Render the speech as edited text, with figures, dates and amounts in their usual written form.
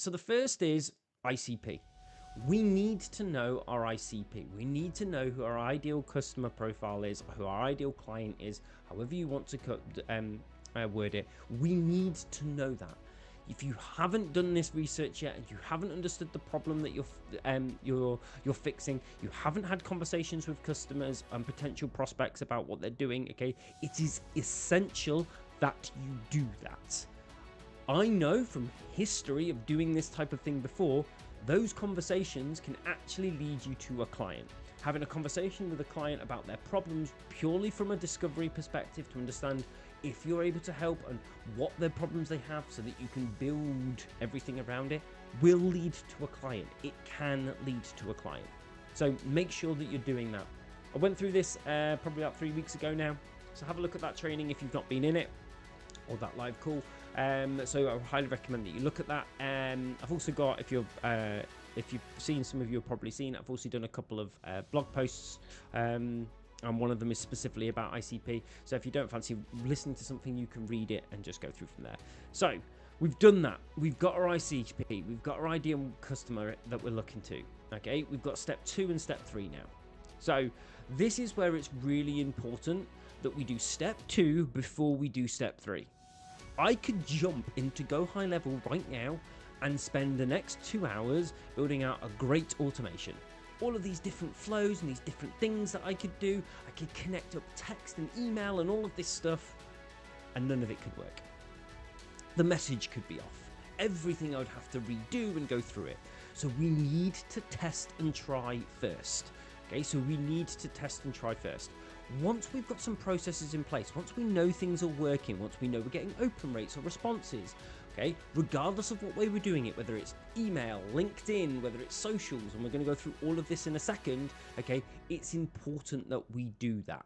So the first is ICP. We need to know our ICP. We need to know who our ideal customer profile is, who our ideal client is, however you want to word it. We need to know that. If you haven't done this research yet and you haven't understood the problem that you're fixing, you haven't had conversations with customers and potential prospects about what they're doing, okay, it is essential that you do that. I know from history of doing this type of thing before, those conversations can actually lead you to a client. Having a conversation with a client about their problems purely from a discovery perspective to understand if you're able to help and what their problems they have so that you can build everything around it will lead to a client. It can lead to a client. So make sure that you're doing that. I went through this probably about 3 weeks ago now. So have a look at that training if you've not been in it, or that live call. So I highly recommend that you look at that. I've also got, if you've seen, some of you have probably seen, I've also done a couple of blog posts, and one of them is specifically about ICP. So if you don't fancy listening to something, you can read it and just go through from there. So we've done that. We've got our ICP. We've got our ideal customer that we're looking to. Okay, we've got step 2 and step 3 now. So this is where it's really important that we do step 2 before we do step 3. I could jump into Go High Level right now and spend the next 2 hours building out a great automation. All of these different flows and these different things that I could do. I could connect up text and email and all of this stuff, and none of it could work. The message could be off. Everything I would have to redo and go through it. So we need to test and try first. Okay, so we need to test and try first. Once we've got some processes in place, once we know things are working, once we know we're getting open rates or responses, okay, regardless of what way we're doing it, whether it's email, LinkedIn, whether it's socials, and we're going to go through all of this in a second, okay, it's important that we do that.